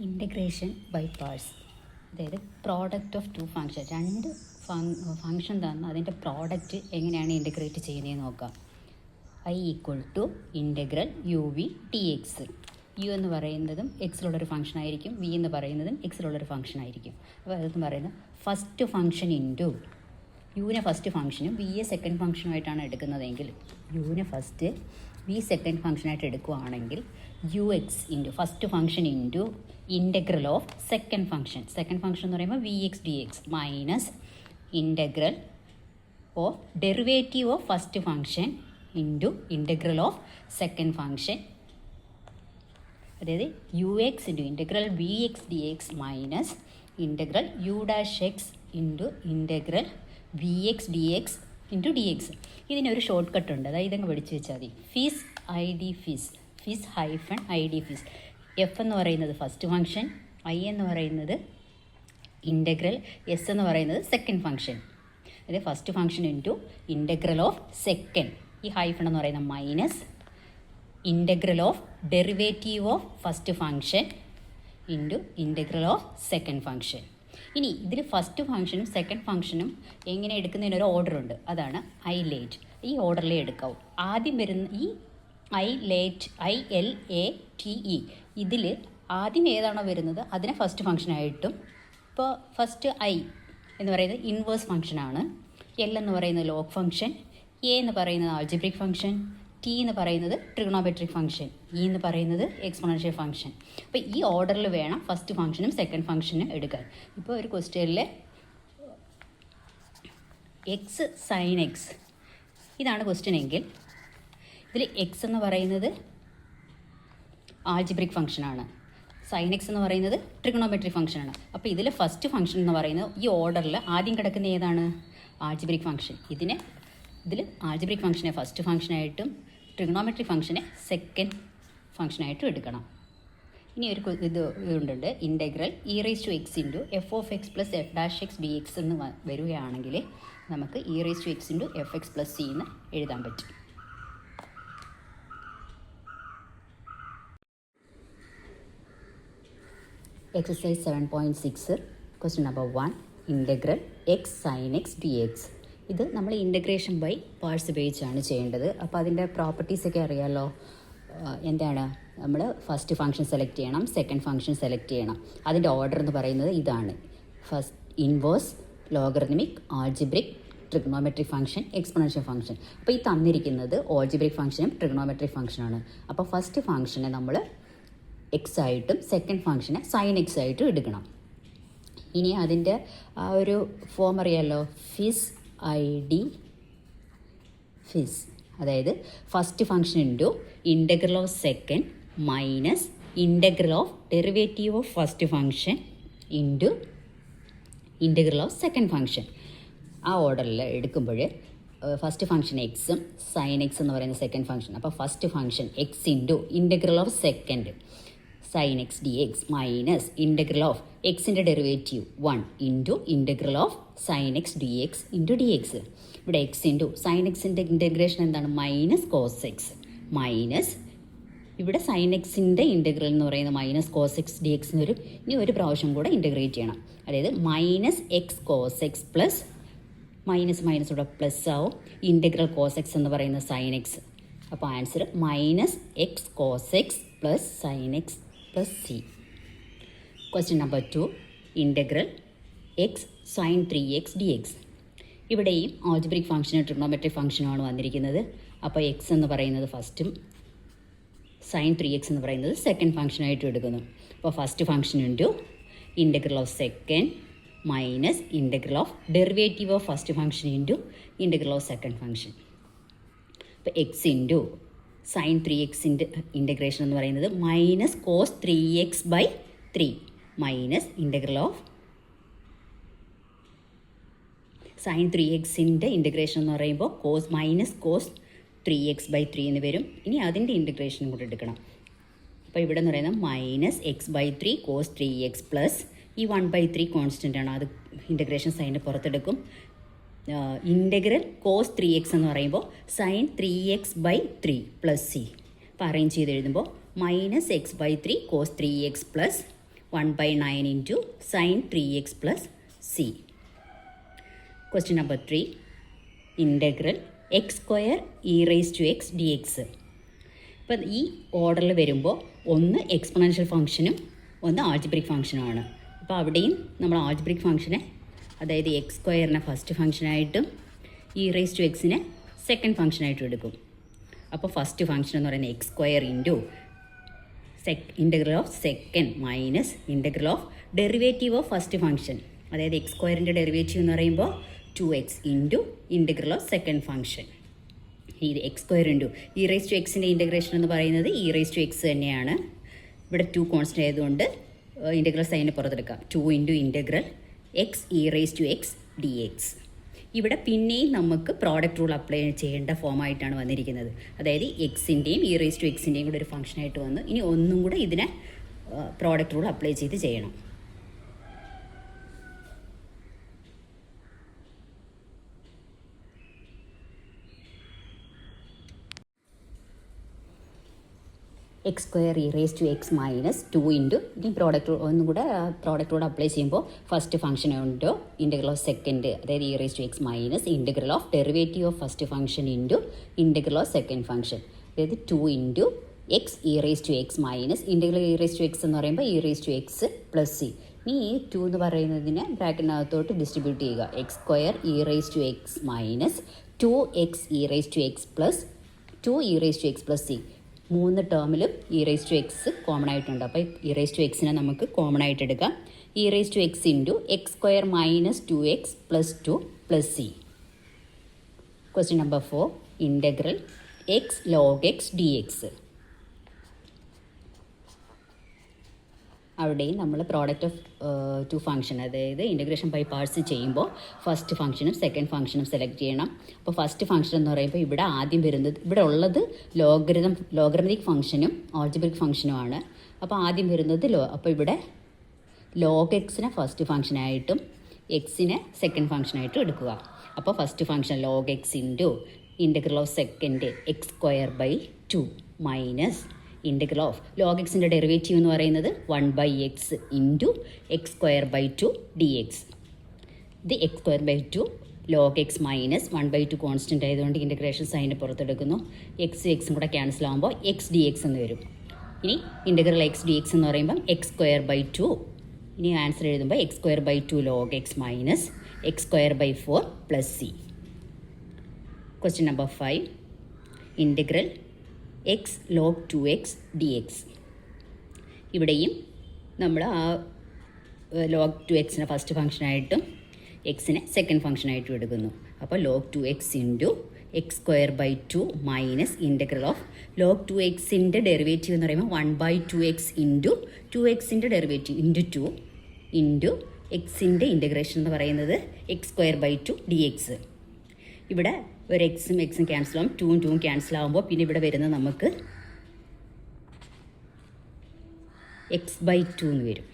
Integration by parts, അതായത് product of two function. രണ്ട് function തന്ന് അതിൻ്റെ പ്രോഡക്റ്റ് എങ്ങനെയാണ് ഇൻ്റഗ്രേറ്റ് ചെയ്യുന്നതെന്ന് നോക്കാം. I equal to integral U V T X. U എന്ന് പറയുന്നതും എക്സിലുള്ളൊരു ഫംഗ്ഷൻ ആയിരിക്കും, വി എന്ന് പറയുന്നതും എക്സിലുള്ളൊരു ഫംഗ്ഷൻ ആയിരിക്കും. അപ്പോൾ അതെന്ന് പറയുന്നത് ഫസ്റ്റ് ഫംഗ്ഷൻ ഇൻറ്റു യുവിനെ ഫസ്റ്റ് ഫംഗ്ഷനും വിയെ സെക്കൻഡ് ഫംഗ്ഷനുമായിട്ടാണ് എടുക്കുന്നതെങ്കിൽ, യുവിനെ ഫസ്റ്റ് വി സെക്കൻഡ് ഫംഗ്ഷനായിട്ട് എടുക്കുകയാണെങ്കിൽ U X into first function into integral of second function. Second function എന്ന് പറയുമ്പോൾ V X D X minus integral of derivative of first function into integral of second function. അതായത് U X into integral V X D X minus integral U dash X into integral V X D X into D X. ഇതിനൊരു short cut ഉണ്ട്, അതായത് ഇതങ്ങ് പഠിച്ച് വെച്ചാൽ മതി. Fizz ഐ ഡി ഫിസ്, ഫിസ് ഹൈഫൺ ഐ ഡി ഫിസ്. എഫ് എന്ന് പറയുന്നത് ഫസ്റ്റ് ഫംഗ്ഷൻ, ഐ എന്ന് പറയുന്നത് ഇൻ്റഗ്രൽ, എസ് എന്ന് പറയുന്നത് സെക്കൻഡ് ഫംഗ്ഷൻ. അതായത് first function into integral of second, ഈ ഹൈഫൺ എന്ന് പറയുന്ന minus integral of derivative of first function into integral of second function. ഇനി ഇതിൽ ഫസ്റ്റ് ഫംഗ്ഷനും സെക്കൻഡ് ഫംഗ്ഷനും എങ്ങനെ എടുക്കുന്നതിനൊരു ഓർഡർ ഉണ്ട്, അതാണ് ഐ ലേറ്റ്. ഈ ഓർഡറിലേ എടുക്കാവൂ. ആദ്യം വരുന്ന ഈ I late, I L A T E, ഇതിൽ ആദ്യം ഏതാണോ വരുന്നത് അതിനെ ഫസ്റ്റ് ഫംഗ്ഷനായിട്ടും, ഇപ്പോൾ ഫസ്റ്റ് ഐ എന്ന് പറയുന്നത് ഇൻവേഴ്സ് ഫംഗ്ഷനാണ്, എൽ എന്ന് പറയുന്നത് ലോഗ് ഫംഗ്ഷൻ, എ എന്ന് പറയുന്നത് ആൾജിബ്രിക് ഫംഗ്ഷൻ, ടി എന്ന് പറയുന്നത് ട്രിഗണോമെട്രിക് ഫംഗ്ഷൻ, ഇ എന്ന് പറയുന്നത് എക്സ്പോണൻഷ്യൽ ഫംഗ്ഷൻ. അപ്പോൾ ഈ ഓർഡറിൽ വേണം ഫസ്റ്റ് ഫംഗ്ഷനും സെക്കൻഡ് ഫംഗ്ഷനും എടുക്കാൻ. ഇപ്പോൾ ഒരു ക്വസ്റ്റ്യനിൽ എക്സ് സൈൻ എക്സ് ഇതാണ് ക്വസ്റ്റ്യൻ എങ്കിൽ ഇതിൽ എക്സ് എന്ന് പറയുന്നത് ആൾജിബ്രിക് ഫംഗ്ഷനാണ്, സൈൻ എക്സ് എന്ന് പറയുന്നത് ട്രിഗണോമെട്രിക് ഫംഗ്ഷനാണ്. അപ്പോൾ ഇതിൽ ഫസ്റ്റ് ഫംഗ്ഷൻ എന്ന് പറയുന്നത് ഈ ഓർഡറിൽ ആദ്യം കിടക്കുന്ന ഏതാണ്? Algebraic function. ഇതിൽ ആൾജിബ്രിക് ഫംഗ്ഷനെ ഫസ്റ്റ് ഫംഗ്ഷനായിട്ടും ട്രിഗണോമെട്രിക് ഫംഗ്ഷനെ സെക്കൻഡ് ഫംഗ്ഷനായിട്ടും എടുക്കണം. ഇനി ഒരു ഇതുണ്ട്, integral e raise to x into f of x plus f dash x D x എന്ന് വരികയാണെങ്കിൽ നമുക്ക് e raise to x into f x plus C എന്ന് എഴുതാൻ പറ്റും. Exercise 7.6 question number 1, integral x sine X D X. ഇത് നമ്മൾ integration by parts ഉപയോഗിച്ചാണ് ചെയ്യേണ്ടത്. അപ്പോൾ അതിൻ്റെ പ്രോപ്പർട്ടീസൊക്കെ അറിയാമല്ലോ. എന്താണ്? നമ്മൾ ഫസ്റ്റ് ഫംഗ്ഷൻ സെലക്ട് ചെയ്യണം, സെക്കൻഡ് ഫംഗ്ഷൻ സെലക്ട് ചെയ്യണം. അതിൻ്റെ ഓർഡർ എന്ന് പറയുന്നത് ഇതാണ്: first inverse, logarithmic, algebraic, trigonometric function, exponential function. അപ്പോൾ ഈ തന്നിരിക്കുന്നത് ആൾജിബ്രിക് ഫംഗ്ഷനും ട്രിഗണോമെട്രിക് ഫംഗ്ഷനാണ്. അപ്പോൾ ഫസ്റ്റ് ഫംഗ്ഷനെ നമ്മൾ എക്സ് ആയിട്ടും സെക്കൻഡ് ഫംഗ്ഷനെ സൈൻ എക്സ് ആയിട്ടും എടുക്കണം. ഇനി അതിൻ്റെ ആ ഒരു ഫോം അറിയാമല്ലോ, ഫിസ് ഐ ഡി ഫിസ്. അതായത് first function into integral of second minus integral of derivative of first function into integral of second function. ആ ഓർഡറിൽ എടുക്കുമ്പോൾ ഫസ്റ്റ് ഫംഗ്ഷൻ എക്സും സൈൻ എക്സ് എന്ന് പറയുന്ന സെക്കൻഡ് ഫംഗ്ഷൻ. അപ്പോൾ first function X into integral of second sine X D X minus integral of എക്സിൻ്റെ derivative 1 into integral of sine X D X into D X. ഇവിടെ X into sign എക്സിൻ്റെ integration എന്താണ്? Minus cos x minus ഇവിടെ sine എക്സിൻ്റെ integral എന്ന് പറയുന്നത് minus cos x D x വരും. ഇനി ഒരു പ്രാവശ്യം കൂടെ ഇൻ്റഗ്രേറ്റ് ചെയ്യണം. അതായത് minus x cos x plus minus minus ഇവിടെ പ്ലസ് ആവും, ഇൻ്റഗ്രൽ കോസ് എക്സ് എന്ന് പറയുന്ന സൈൻ എക്സ്. അപ്പോൾ answer minus x cos x plus sine x plus C. Question number 2, integral x sine 3x d X. ഇവിടെയും algebraic ഫംഗ്ഷനും trigonometric ഫംഗ്ഷനുമാണ് വന്നിരിക്കുന്നത്. അപ്പോൾ എക്സ് എന്ന് പറയുന്നത് ഫസ്റ്റും സൈൻ 3x എന്ന് പറയുന്നത് സെക്കൻഡ് ഫംഗ്ഷനായിട്ടും എടുക്കുന്നു. അപ്പോൾ first function into integral of second minus integral of derivative of first function into integral of second function. അപ്പോൾ എക്സ് ഇൻറ്റു സൈൻ 3xൻ്റെ ഇൻ്റഗ്രേഷൻ എന്ന് പറയുന്നത് minus cos 3x by 3 minus integral of sine 3xൻ്റെ integration എന്ന് പറയുമ്പോൾ cos minus cos 3x by 3 എന്ന് വരും. ഇനി അതിൻ്റെ ഇൻ്റഗ്രേഷനും കൂടെ എടുക്കണം. അപ്പോൾ ഇവിടെ എന്ന് പറയുന്നത് minus x by 3 cos 3x plus ഈ 1/3 കോൺസ്റ്റൻ്റ് ആണ്, അത് ഇൻ്റഗ്രേഷൻ സൈൻ്റെ പുറത്തെടുക്കും. ഇൻ്റഗ്രൽ കോസ് 3x എന്ന് പറയുമ്പോൾ sine 3x by 3 plus C. അപ്പോൾ അറേഞ്ച് ചെയ്ത് എഴുതുമ്പോൾ minus x by 3 cos 3x plus 1/9 into sin 3x plus c. Question number 3. Integral x square e raised to x dx. ഇപ്പം ഈ ഓർഡറിൽ വരുമ്പോൾ ഒന്ന് എക്സ്പൊണൻഷ്യൽ ഫംഗ്ഷനും ഒന്ന് ആൾജിബ്രിക് ഫംഗ്ഷനുമാണ്. അപ്പോൾ അവിടെയും നമ്മൾ ആൾജിബ്രിക് ഫംഗ്ഷനെ, അതായത് എക്സ് സ്ക്വയറിനെ ഫസ്റ്റ് ഫംഗ്ഷനായിട്ടും ഇ റേസ് ടു എക്സിനെ സെക്കൻഡ് ഫംഗ്ഷനായിട്ടും എടുക്കും. അപ്പോൾ ഫസ്റ്റ് ഫംഗ്ഷൻ എന്ന് പറയുന്നത് X square into integral of second minus integral of derivative of first function, അതായത് എക്സ് സ്ക്വയറിൻ്റെ ഡെറിവേറ്റീവ് എന്ന് പറയുമ്പോൾ 2x into integral of second function. ഇത് X square into E raise to എക്സിൻ്റെ ഇൻ്റഗ്രേഷൻ എന്ന് പറയുന്നത് ഇ റേസ് ടു എക്സ് തന്നെയാണ്. ഇവിടെ 2 കോൺസ്റ്റൻ്റ് ആയതുകൊണ്ട് ഇൻ്റഗ്രൽ സൈന് പുറത്തെടുക്കാം. 2 into integral X E raise to X D X. ഇവിടെ പിന്നെയും നമുക്ക് പ്രോഡക്റ്റ് റൂൾ അപ്ലൈ ചെയ്യേണ്ട ഫോമായിട്ടാണ് വന്നിരിക്കുന്നത്. അതായത് എക്സിൻ്റെയും ഇ റേസ് ടു എക്സിൻ്റെയും കൂടെ ഒരു ഫംഗ്ഷനായിട്ട് വന്നു. ഇനി ഒന്നും കൂടെ ഇതിനെ പ്രോഡക്റ്റ് റൂൾ അപ്ലൈ ചെയ്ത് ചെയ്യണം. X square E raise to X minus 2 into, ഇനി ഒന്നും കൂടെ പ്രോഡക്റ്റോട് അപ്ലൈ ചെയ്യുമ്പോൾ ഫസ്റ്റ് ഫംഗ്ഷൻ ഉണ്ടോ ഇൻ്റഗ്രൽ ഓഫ് സെക്കൻഡ്, അതായത് e raise to X minus integral of derivative of first function into integral of second function, അതായത് 2 into x E raise to X minus integral e raise to x എന്ന് പറയുമ്പോൾ e raise to X plus c. ഇനി ഈ 2 എന്ന് പറയുന്നതിനെ ബ്രാക്കറ്റിനകത്തോട്ട് distribute ചെയ്യുക. X square E raise to X minus 2x E raise to X plus 2 E raise to X plus C. 3 ടേമിലും E raise to X common ആയിട്ടുണ്ട്. അപ്പോൾ E raise to എക്സിനെ നമുക്ക് common ആയിട്ട് എടുക്കാം. E raise to x into X square minus 2x plus 2 plus C. Question number 4. Integral X log x D x. അവിടെയും നമ്മൾ product of 2 function, അതായത് integration by parts ചെയ്യുമ്പോൾ first ഫംഗ്ഷനും second ഫംഗ്ഷനും select ചെയ്യണം. അപ്പോൾ ഫസ്റ്റ് ഫംഗ്ഷൻ എന്ന് പറയുമ്പോൾ ഇവിടെ ആദ്യം വരുന്നത്, ഇവിടെ ഉള്ളത് ലോഗരിതമിക് ഫംഗ്ഷനും ആൾജിബ്രിക് ഫംഗ്ഷനുമാണ്. അപ്പോൾ ആദ്യം വരുന്നത് അപ്പോൾ ഇവിടെ ലോഗ് എക്സിനെ ഫസ്റ്റ് ഫംഗ്ഷനായിട്ടും എക്സിനെ സെക്കൻഡ് ഫംഗ്ഷനായിട്ടും എടുക്കുക. അപ്പോൾ first function log X into integral of second X square by 2 minus integral of log എക്സിൻ്റെ ഡെറിവേറ്റീവ് എന്ന് പറയുന്നത് 1/x into X square by 2 D X. ഇത് X square by 2 log X minus 1/2 constant ആയതുകൊണ്ട് integration sign പുറത്തെടുക്കുന്നു. എക്സും കൂടെ cancel ആകുമ്പോൾ X D x എന്ന് വരും. ഇനി ഇൻ്റഗ്രൽ എക്സ് ഡി എക്സ് എന്ന് പറയുമ്പം എക്സ് സ്ക്വയർ ബൈ 2, ഇനി ആൻസർ എഴുതുമ്പോൾ X square by 2 log X minus X square by 4 plus C. Question number 5. Integral X log 2x D X. ഇവിടെയും നമ്മൾ ആ ലോഗ് 2xനെ ഫസ്റ്റ് ഫംഗ്ഷനായിട്ടും എക്സിനെ സെക്കൻഡ് ഫംഗ്ഷനായിട്ടും എടുക്കുന്നു. അപ്പോൾ log 2x into X square by 2 minus integral of log 2xൻ്റെ ഡെറിവേറ്റീവ് എന്ന് പറയുമ്പോൾ 1/2x ഇൻറ്റു 2xൻ്റെ ഡെറിവേറ്റീവ് ഇൻറ്റു 2 ഇൻറ്റു എക്സിൻ്റെ ഇൻ്റഗ്രേഷൻ എന്ന് പറയുന്നത് X square by 2 D X. ഇവിടെ ഒരു എക്സും ക്യാൻസൽ ആകും, 2 ക്യാൻസൽ ആകുമ്പോൾ പിന്നെ ഇവിടെ വരുന്നത് നമുക്ക് എക്സ് ബൈ 2 എന്ന് വരും.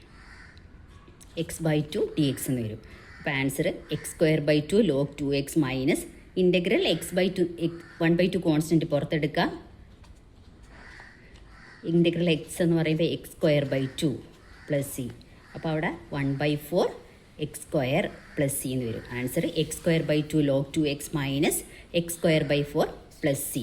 എക്സ് ബൈ 2 ഡി എക്സ് എന്ന് വരും. അപ്പോൾ answer X square by 2 log 2x minus integral X by 2 1/2 constant പുറത്തെടുക്കുക. ഇൻ്റഗ്രൽ എക്സ് എന്ന് പറയുമ്പോൾ X square by 2 plus C. അപ്പോൾ അവിടെ 1/4 എക്സ് സ്ക്വയർ പ്ലസ് സി എന്ന് വരും. Answer X square by 2 log 2x minus X square by 4 plus C.